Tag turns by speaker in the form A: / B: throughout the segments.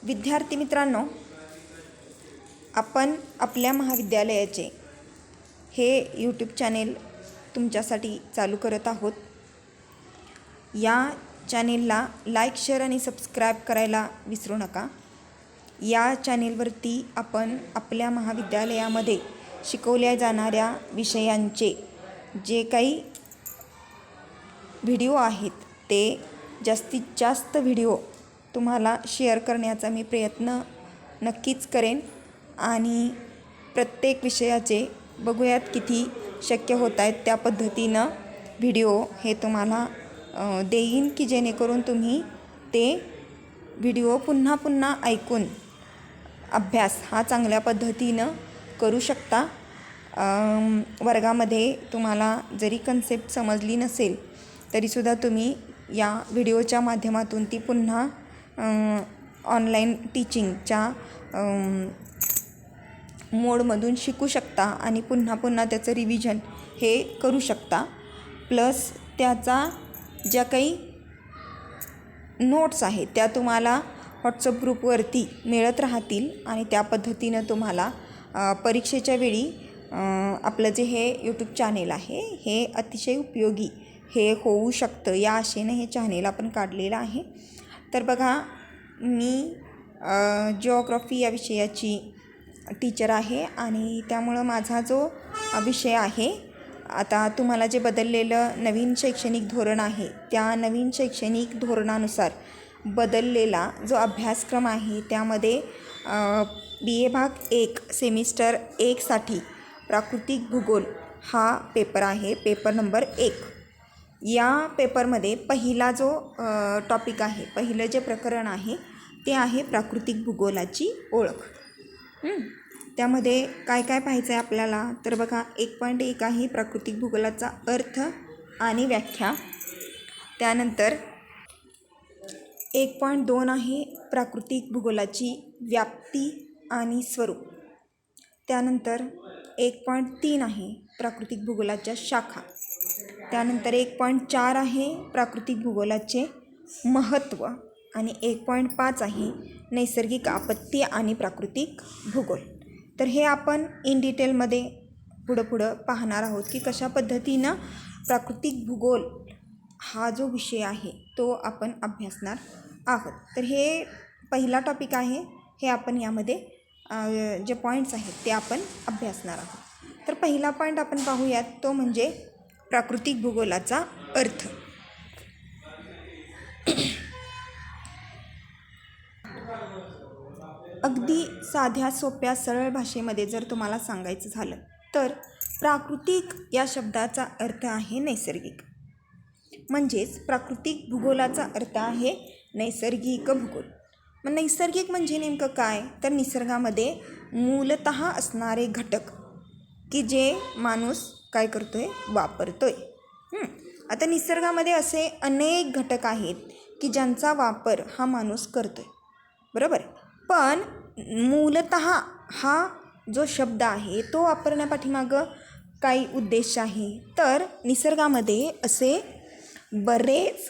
A: विद्यार्थी मित्रांनो, आपण आपल्या महाविद्यालयाचे हे यूट्यूब चॅनेल तुमच्यासाठी चालू करत आहोत. या चॅनेलला लाईक, शेअर आणि सबस्क्राईब करायला विसरू नका. या चॅनेलवरती आपण आपल्या महाविद्यालयामध्ये शिकवल्या जाणाऱ्या विषयांचे जे काही व्हिडिओ आहेत ते जास्तीत जास्त व्हिडिओ तुम्हाला शेअर करण्याचा मी प्रयत्न नक्कीच करेन आणि प्रत्येक विषयाचे बघूयात किती शक्य होत आहेत त्या पद्धतीनं व्हिडिओ हे तुम्हाला देईन की जेणेकरून तुम्ही ते व्हिडिओ पुन्हा पुन्हा ऐकून अभ्यास हा चांगल्या पद्धतीनं करू शकता. वर्गामध्ये तुम्हाला जरी कन्सेप्ट समजली नसेल तरीसुद्धा तुम्ही या व्हिडिओच्या माध्यमातून ती पुन्हा ऑनलाईन टीचिंगच्या मोडमधून शिकू शकता आणि पुन्हा पुन्हा त्याचं रिव्हिजन हे करू शकता. प्लस त्याचा ज्या काही नोट्स आहेत त्या तुम्हाला व्हॉट्सअप ग्रुपवरती मिळत राहतील आणि त्या पद्धतीनं तुम्हाला परीक्षेच्या वेळी आपलं जे हे यूट्यूब चॅनेल आहे हे अतिशय उपयोगी हे होऊ शकतं. या आशेनं हे चॅनेल आपण काढलेलं आहे. तर बघा, मी जिओग्राफी या विषयाची टीचर आहे आणि त्यामुळं माझा जो विषय आहे, आता तुम्हाला जे बदललेलं नवीन शैक्षणिक धोरण आहे त्या नवीन शैक्षणिक धोरणानुसार बदललेला जो अभ्यासक्रम आहे त्यामध्ये BA भाग 1 सेमिस्टर 1साठी प्राकृतिक भूगोल हा पेपर आहे, पेपर नंबर 1. या पेपरमध्ये पहिला जो टॉपिक आहे, पहिलं जे प्रकरण आहे ते आहे प्राकृतिक भूगोलाची ओळख. त्यामध्ये काय काय पाहायचं आहे आपल्याला, तर बघा 1.1 आहे प्राकृतिक भूगोलाचा अर्थ आणि व्याख्या. त्यानंतर 1.2 आहे प्राकृतिक भूगोलाची व्याप्ती आणि स्वरूप. त्यानंतर 1.3 आहे प्राकृतिक भूगोलाच्या शाखा. त्यानंतर 1.4 आहे प्राकृतिक भूगोलाचे महत्त्व आणि 1.5 आहे नैसर्गिक आपत्ती आणि प्राकृतिक भूगोल. तर हे आपण इन डिटेलमध्ये पुढं पाहणार आहोत की कशा पद्धतीनं प्राकृतिक भूगोल हा जो विषय आहे तो आपण अभ्यासणार आहोत. तर हे पहिला टॉपिक आहे, हे आपण यामध्ये जे पॉईंट्स आहेत ते आपण अभ्यासणार आहोत. तर पहिला पॉईंट आपण पाहूयात, तो म्हणजे प्राकृतिक भूगोलाचा अर्थ. अगदी साध्या सोप्या सरळ भाषेमध्ये जर तुम्हाला सांगायचं झालं तर प्राकृतिक या शब्दाचा अर्थ आहे नैसर्गिक. म्हणजेच प्राकृतिक भूगोलाचा अर्थ आहे नैसर्गिक भूगोल. मग नैसर्गिक म्हणजे नेमकं काय, तर निसर्गामध्ये मूलतः असणारे घटक की जे माणूस काय करतोय, वापरतोय. आता निसर्गामध्ये असे अनेक घटक आहेत की ज्यांचा वापर हा माणूस करतोय, बरोबर. पण मूलतः हा जो शब्द आहे तो वापरण्यापाठीमागं काही उद्देश आहे. तर निसर्गामध्ये असे बरेच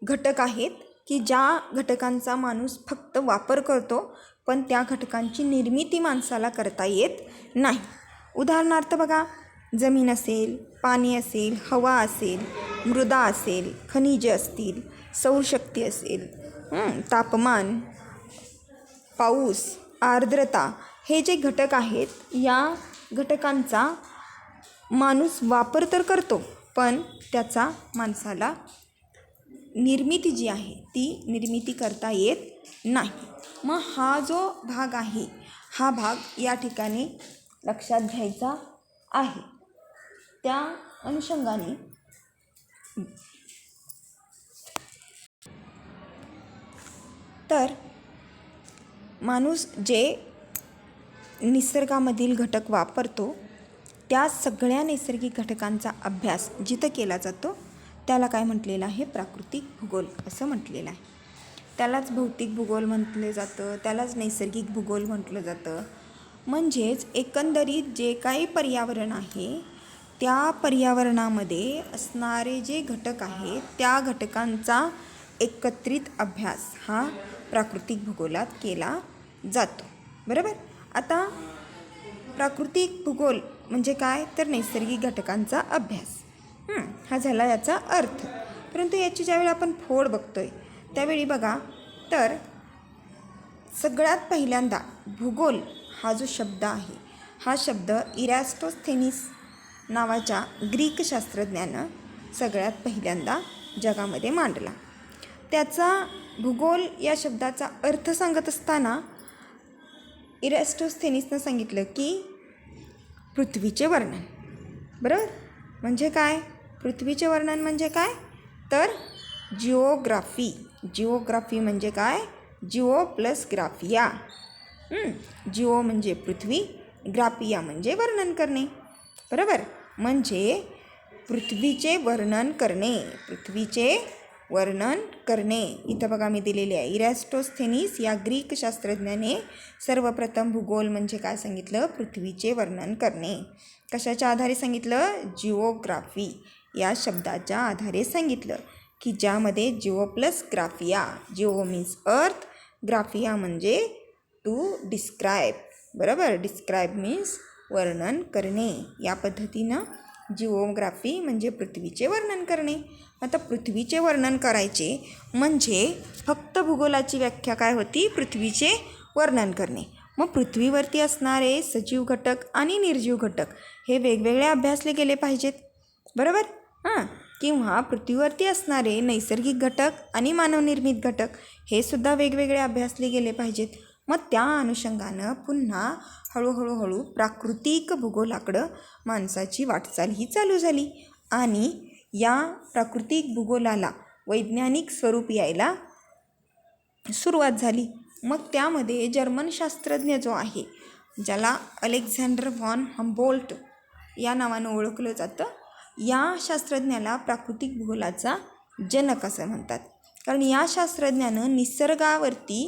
A: घटक आहेत की ज्या घटकांचा माणूस फक्त वापर करतो पण त्या घटकांची निर्मिती माणसाला करता येत नाही. उदाहरणार्थ बघा, जमीन असेल, पाणी असेल, हवा असेल, मृदा असेल, खनिजे असतील, सौरशक्ती असेल, तापमान, पाऊस, आर्द्रता, हे जे घटक आहेत या घटकांचा माणूस वापर तर करतो पण त्याचा माणसाला निर्मिती जी आहे ती निर्मिती करता येत नाही. मग हा जो भाग आहे हा भाग या ठिकाणी लक्षात घ्यायचा आहे. त्या अनुषंगाने तर माणूस जे निसर्गामधील घटक वापरतो त्या सगळ्या नैसर्गिक घटकांचा अभ्यास जिथं केला जातो त्याला काय म्हटलेलं आहे, प्राकृतिक भूगोल असं म्हटलेलं आहे. त्यालाच भौतिक भूगोल म्हटलं जातं, त्यालाच नैसर्गिक भूगोल म्हटलं जातं. म्हणजेच एकंदरीत जे काही पर्यावरण आहे त्या पर्यावरणामध्ये असणारे जे घटक आहेत त्या घटकांचा एकत्रित अभ्यास हा प्राकृतिक भूगोलात केला जातो. बरोबर. आता प्राकृतिक भूगोल म्हणजे काय, तर नैसर्गिक घटकांचा अभ्यास. हा झाला याचा अर्थ. परंतु याची ज्यावेळी आपण फोड बघतोय त्यावेळी बघा, तर सगळ्यात पहिल्यांदा भूगोल हा जो शब्द आहे, हा शब्द इरॅस्टोस्थेनीस नावाच्या ग्रीक शास्त्रज्ञानं सगळ्यात पहिल्यांदा जगामध्ये मांडला. त्याचा भूगोल या शब्दाचा अर्थ सांगत असताना इरॅस्टोस्थेनीसनं सांगितलं की पृथ्वीचे वर्णन. बरोबर. म्हणजे काय, पृथ्वीचे वर्णन म्हणजे काय, तर जिओग्राफी. जिओग्राफी म्हणजे काय, जिओ प्लस ग्राफिया. जिओ म्हणजे पृथ्वी, ग्राफिया म्हणजे वर्णन करणे. बरोबर. म्हणजे पृथ्वीचे वर्णन करणे, पृथ्वीचे वर्णन करणे. इथं बघा मी दिलेले आहे, इरॅस्टोस्थेनीस या ग्रीक शास्त्रज्ञाने सर्वप्रथम भूगोल म्हणजे काय सांगितलं, पृथ्वीचे वर्णन करणे. कशाच्या आधारे सांगितलं, जिओग्राफी या शब्दाच्या आधारे सांगितलं, की ज्यामध्ये जिओ प्लस ग्राफिया. जिओ मीन्स अर्थ, ग्राफिया म्हणजे टू डिस्क्राईब. बरोबर. डिस्क्राईब मीन्स वर्णन करणे. या पद्धतीनं जिओग्राफी म्हणजे पृथ्वीचे वर्णन करणे. आता पृथ्वीचे वर्णन करायचे म्हणजे फक्त भूगोलाची व्याख्या काय होती, पृथ्वीचे वर्णन करणे. मग पृथ्वीवरती असणारे सजीव घटक आणि निर्जीव घटक हे वेगवेगळे अभ्यासले गेले पाहिजेत. बरोबर. किंवा पृथ्वीवरती असणारे नैसर्गिक घटक आणि मानवनिर्मित घटक हे सुद्धा वेगवेगळे अभ्यासले गेले पाहिजेत. मग त्या अनुषंगानं पुन्हा हळूहळू प्राकृतिक भूगोलाकडं माणसाची वाटचाल ही चालू झाली आणि या प्राकृतिक भूगोलाला वैज्ञानिक स्वरूप यायला सुरुवात झाली. मग त्यामध्ये जर्मन शास्त्रज्ञ जो आहे, ज्याला अलेक्झांडर व्हॉन हम्बोल्ट या नावानं ओळखलं जातं, या शास्त्रज्ञाला प्राकृतिक भूगोलाचा जनक असं म्हणतात. कारण या शास्त्रज्ञानं निसर्गावरती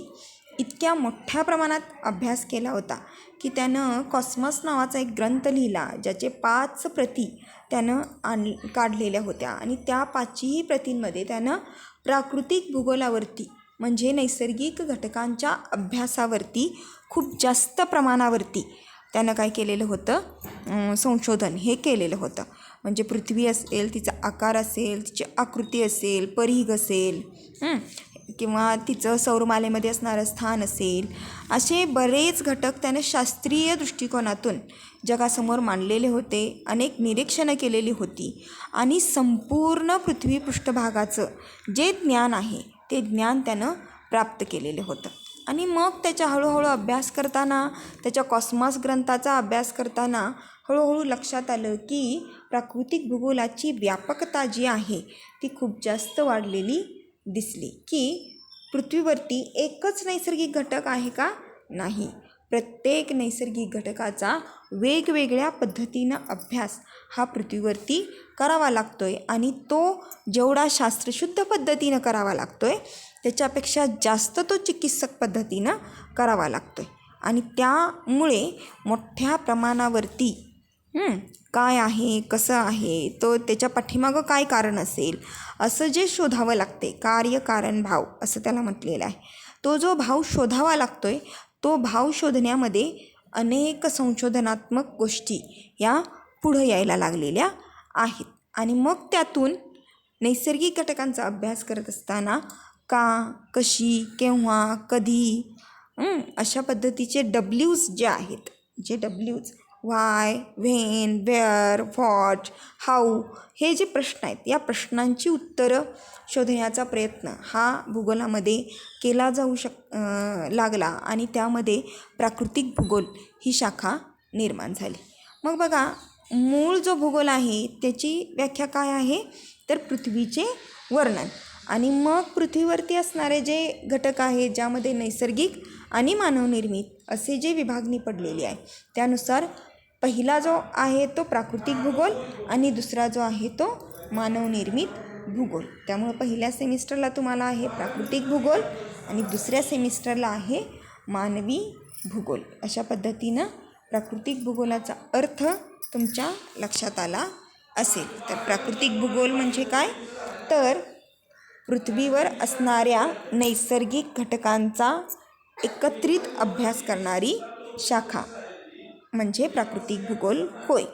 A: इतक्या मोठ्या प्रमाणात अभ्यास केला होता की त्यानं कॉस्मॉस नावाचा एक ग्रंथ लिहिला, ज्याचे 5 प्रती त्यानं काढलेल्या होत्या आणि त्या 5ही प्रतींमध्ये त्यानं प्राकृतिक भूगोलावरती म्हणजे नैसर्गिक घटकांच्या अभ्यासावरती खूप जास्त प्रमाणावरती त्यानं काय केलेलं होतं, संशोधन हे केलेलं होतं. म्हणजे पृथ्वी असेल, तिचा आकार असेल, तिची आकृती असेल, परिघ असेल, किंवा तिचं सौरमालेमध्ये असणारं स्थान असेल, असे बरेच घटक त्याने शास्त्रीय दृष्टिकोनातून जगासमोर मांडलेले होते. अनेक निरीक्षणं केलेली होती आणि संपूर्ण पृथ्वी पृष्ठभागाचं जे ज्ञान आहे ते ज्ञान त्यानं प्राप्त केलेलं होतं. आणि मग त्याचा हळूहळू अभ्यास करताना, त्याच्या कॉस्मॉस ग्रंथाचा अभ्यास करताना हळूहळू लक्षात आलं की प्राकृतिक भूगोलाची व्यापकता जी आहे ती खूप जास्त वाढलेली दिसली. की पृथ्वीवरती एकच नैसर्गिक घटक आहे का, नाही. प्रत्येक नैसर्गिक घटकाचा वेगवेगळ्या पद्धतीनं अभ्यास हा पृथ्वीवरती करावा लागतो आहे आणि तो जेवढा शास्त्रशुद्ध पद्धतीनं करावा लागतो आहे त्याच्यापेक्षा जास्त तो चिकित्सक पद्धतीनं करावा लागतो आहे. आणि त्यामुळे मोठ्या प्रमाणावरती काय आहे, कसं आहे, तो त्याच्या पाठीमागं काय कारण असेल असं जे शोधावं लागते, कार्य कारण भाव असं त्याला म्हटलेलं आहे. तो जो भाव शोधावा लागतो आहे, तो भाव शोधण्यामध्ये अनेक संशोधनात्मक गोष्टी या पुढं यायला लागलेल्या आहेत. आणि मग त्यातून नैसर्गिक घटकांचा अभ्यास करत असताना का, कशी, केव्हा, कधी अशा पद्धतीचे डब्ल्यूज जे आहेत, जे डब्ल्यूज व्हाय, व्हेन, वेअर, व्हॉट, हाऊ हे जे प्रश्न आहेत, या प्रश्नांची उत्तरं शोधण्याचा प्रयत्न हा भूगोलामध्ये केला जाऊ लागला आणि त्यामध्ये प्राकृतिक भूगोल ही शाखा निर्माण झाली. मग बघा, मूळ जो भूगोल आहे त्याची व्याख्या काय आहे, तर पृथ्वीचे वर्णन. आणि मग पृथ्वीवरती असणारे जे घटक आहेत, ज्यामध्ये नैसर्गिक आणि मानवनिर्मित असे जे विभागणी पडलेली आहे, त्यानुसार पहिला जो आहे तो प्राकृतिक भूगोल आणि दुसरा जो आहे तो मानवनिर्मित भूगोल. त्यामुळे पहिल्या सेमिस्टरला तुम्हाला आहे प्राकृतिक भूगोल आणि दुसऱ्या सेमिस्टरला आहे मानवी भूगोल. अशा पद्धतीनं प्राकृतिक भूगोलाचा अर्थ तुमच्या लक्षात आला असेल. तर प्राकृतिक भूगोल म्हणजे काय, तर पृथ्वीवर असणाऱ्या नैसर्गिक घटकांचा एकत्रित अभ्यास करणारी शाखा म्हणजे प्राकृतिक भूगोल होय.